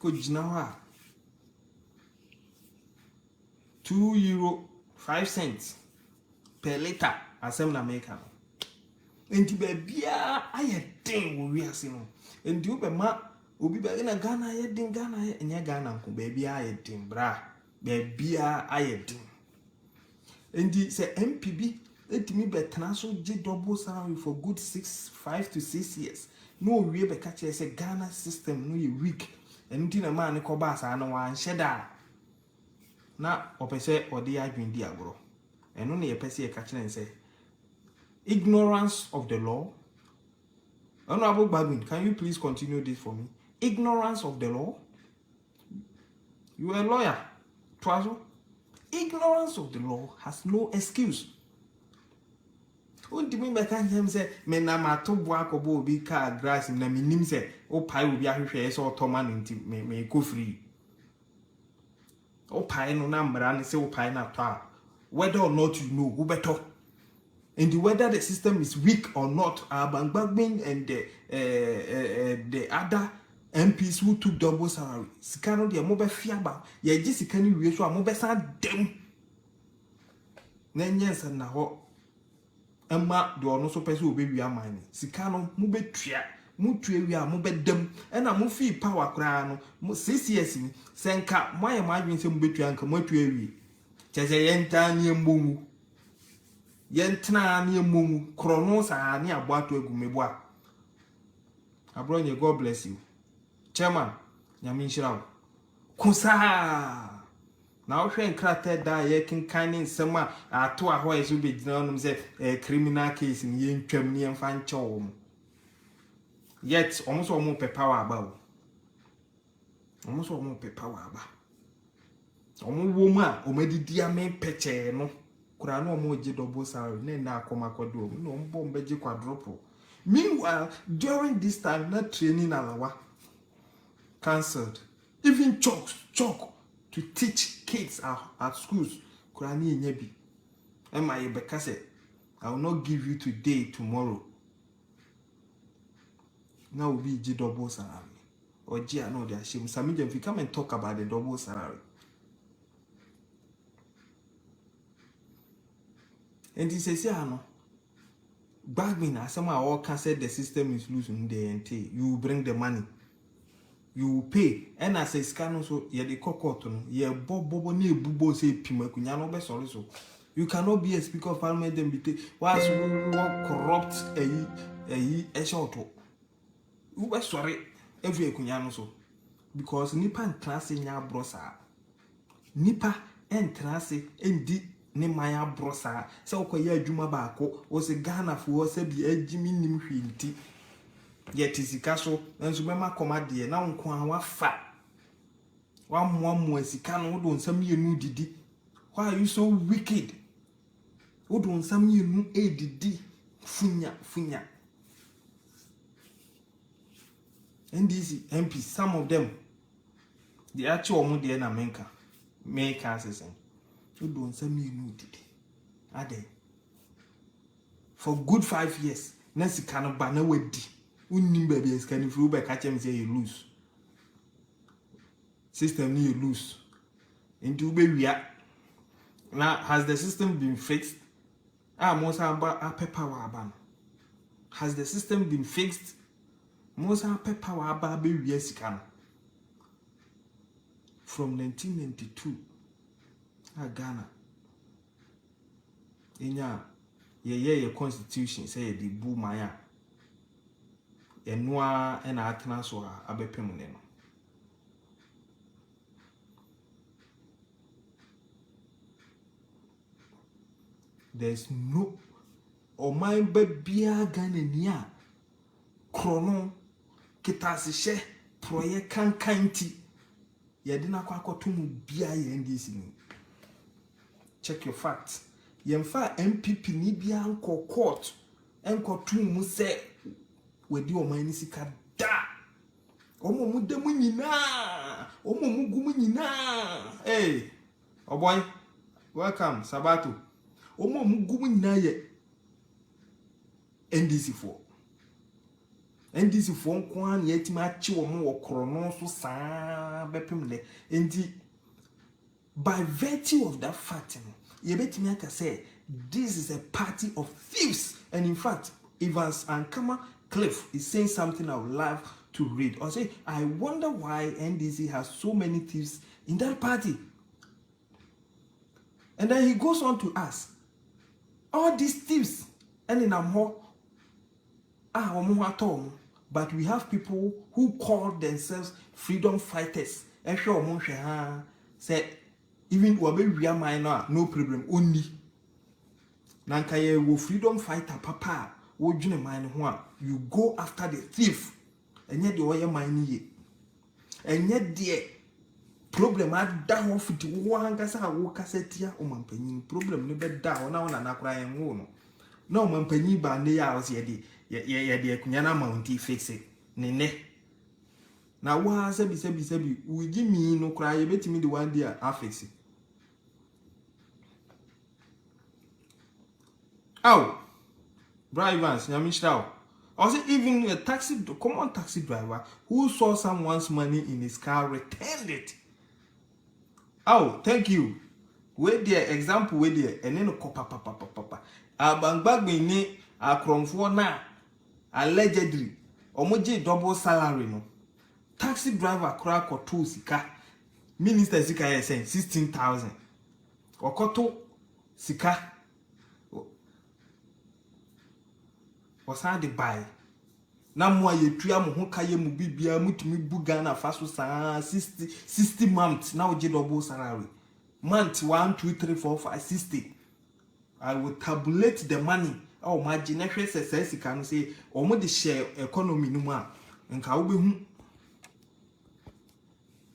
ko jina wa €2.05 per liter asem na make no enti be bia ayedin wo wi ase no enti wo be ma obi be na Ghana ayedin Ghana enye Ghana nko be bia ayedin bra be bia ayedin enti se MPB etimi betena so je double salary for good 5 to 6 years no wie be ka kire se Ghana system no ye weak enti na ma ne ko ba sa na wan sheda na opese odi adwen di agoro eno na ye pese ye ka kire nse ignorance of the law. Honorable Bagwin, can you please continue this for me? Ignorance of the law. You are a lawyer, Twazo. Ignorance of the law has no excuse. Won't me back and him say, Mena mato boakobo be car grass in the minim say, O pie will be a share so Toman into me go free. O pie no number and say, O pie not tar. Whether or not you know, who better. And whether the system is weak or not, Bang Bagbin and the other MPs who took double salary, Sikano de mobile fiaba, ye just can you so a mobile sound them. Nanyas and Naho Emma do no so person will be a mine. Sikano mube tria, mutria, mube dem, and a mufi power crown, 6 years in Senka, my imagine some betrian come to a Chazayenta near Mumu. Yentna ni mumu kronos a ni abato egumebwa abronye. God bless you chairman nyame nshirawo kusa na ohwe nkrate da ye kenkan ni nsem a ato aho yeso be gina onum se criminal case ni yentwam ni emfa nchewo mo yet omuso omo pe power aba o omuso omo pe power aba omo wo mu a omedidi ame peche no kura no mo je double salary na akoma kwado no mbo mbeje quadruple. Meanwhile, during this time not training alawa cancelled. Even chalk to teach kids at schools kura ni enyebi ema ye beka say I will not give you today tomorrow. Now we je double salary or je no they shame Sami if you come and talk about the double salary. And he says, no. Bagmin, as some all can say the system is losing the NT. You bring the money. You pay. And as a scan so ye the cocoton, ye bobo ni bubo say pima kunyano be sorry so. You cannot be a speaker of parliament and be whilst corrupt a short. You were sorry every kunyano so. Because nipa and class in your brosa. Nipa and trase and di ne maya brosa se okoye adwuma baako o se Ghana fo se bi agimi nim hwinti ye tisika so enso bema komade na nko an wafa wa moamu asika no wo do nsam yenu didi. Why are you so wicked? Wo do nsam yenu edidi funya NDC MP, some of them the actual omo de na menka make answers. You don't send me no did. Ade. For good 5 years, Nancy cannot ban a wedi. Unim baby is can if you back catch him say you lose. System you lose. Into baby. Now has the system been fixed? Most are power ban. Has the system been fixed? Most are power baby yes can. From 1992. Ghana inya ye constitution say the bu maya enwa na atena so abepem ne no. There's no my bia Ghana nia krono kitasihye proye kankanti ye de na kwakotomu bia ye NDC ni. Check your facts. Yemfa MPP ni bia anko court enko tumu se wedi o man sika da omo mu de mu nyina omo mu gu mu nyina. Hey oh boy, welcome Sabato. Omo mu gu mu nyina ye NDC for NDC for nko na yatima achi wo mo wo krono so saa bepem le enti by virtue of that fact you betimi aka say this is a party of thieves. And in fact, Evans Ankama Cliff is saying something I would love to read. Or say, I wonder why NDC has so many thieves in that party. And then he goes on to ask, all these thieves, and in Amho, but we have people who call themselves freedom fighters. And say, even we are minor, no problem, only. Nankaye wo freedom fighter papa wo dwene man ho a you go after the thief enye de oye man ye enye de problem ada ho fiti wo hankasa wo kasetia o mampanyin problem ne beda ho na wona nakora yen wo no na o mampanyin ba ne ya o se ye de akunya na mounti fix it ne na wa sabi we gi mi no kra ye betimi de one day a fix it. Oh, drivers, Yamishao. Also, even a common taxi driver who saw someone's money in his car returned it. Oh, thank you. Wait there, example, wait there, and then papa. Bang ni a cromfo na allegedly, omoji double salary no. Taxi driver crack or two sika. Minister sika is saying 16,000. Okoto sika. Wasa de buy na mo aye tua mo ho kaye mu bibia mutumi buga na faso saa 60 months na oje double salary month 1 2 3 4 5 60. I will tabulate the money oh margin na hwe sese sika no say omo de share economy no mu a nka wo behu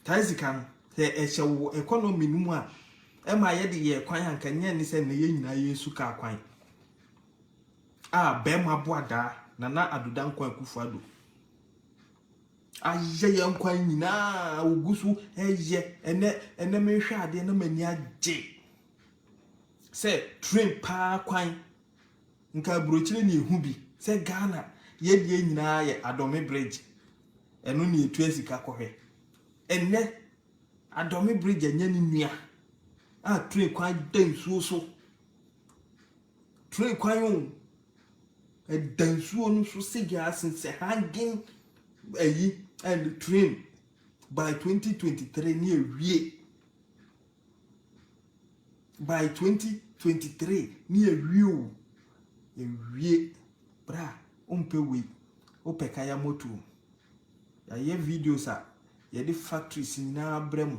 taisika no se ehye economy no mu a e ma ye de ye kwan anka nye ni se na ye nyina yesu ka kwan bema boada na aduda nkwan Akufo-Addo aye yankwan nyina ogusu ene mehwe ade na mani age se train pa kwan nka brochire ni ehu bi se Ghana ye die nyina ye Adome bridge eno ni etu asika kohwe ene Adome bridge anya ni nua train kwan dan so train kwan a dansuo no so gas and hanging and train by 2023 near wie by 2023 near wie bra umpewe opeka ya moto ya ye videos a ye de factories na brem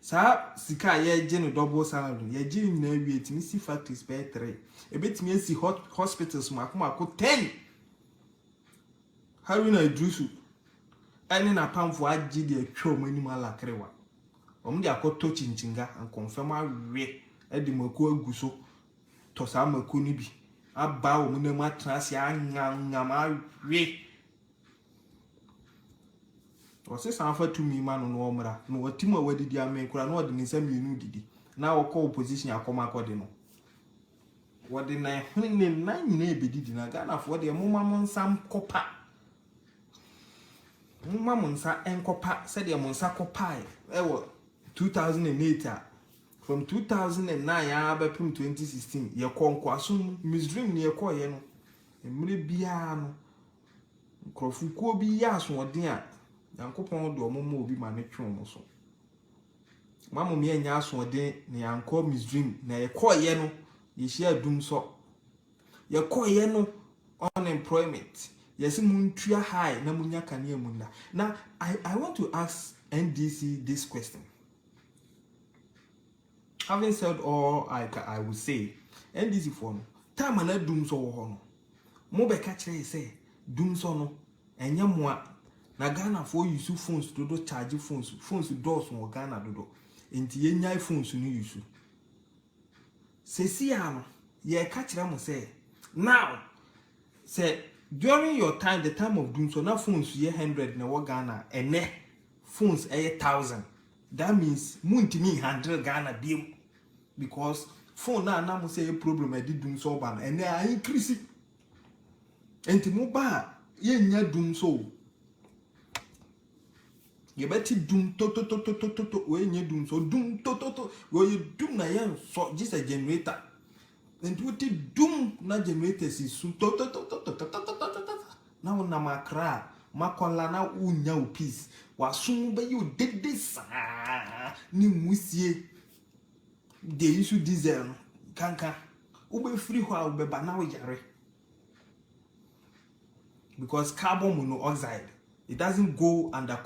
sa sika ye je no double salary ye je na wie timi si factories by 3 ebetimi asi hospitals makoma ko 10 haruna idrusu ene na pamfo agi de atwa mani malakrewa omde akoto chinchinga and confirm awe edi mako aguso to sa mako ni bi aba o mu na matrasi anyam awe o se sanfa tumi ma no no omra no watimo wadidi amenkura no odi nisa mienu didi na woko opposition akoma akode no wode na hune na nyina ebedidi na Ghana fo de moma monsam kopa moma monsa enkopa se de monsa kopa ewo 2008 from 2009 abepim 2016 ye konkwaso misdream ne ye koye no emre bia no nkrofukuo bi ya asoden a yankopon de omomo obi ma ne twon so mamu me anya asoden ne yanko misdream na ye koye no ye share dum so ye koye no unemployment yes muntua high na munya kane munna. Now I want to ask NDC this question. Having said all I would say, NDC for no time na dum so wo ho no mo be ka kire say dum so no enye moa na Ghana for use phones to do charge phones doors no Ghana dodo enti ye nyai phones no use sesi ano ye ka kire mo say now say during your time, the time of doom so now phones ye 100 na wo Ghana ene phones 1000. That means muntimi 100 Ghana biom because phone na mo say problem I did doom so ban ene a increase enti mo ba ye nya dum so ye beti dum to we nya dum so dum to we dum na yen so just a generator and what dum na generator si su to na wona makra makola na unya o peace wa sum be you did this ni musie de issue diesel kanka ube free ho ube ba na yare because carbon monoxide it doesn't go under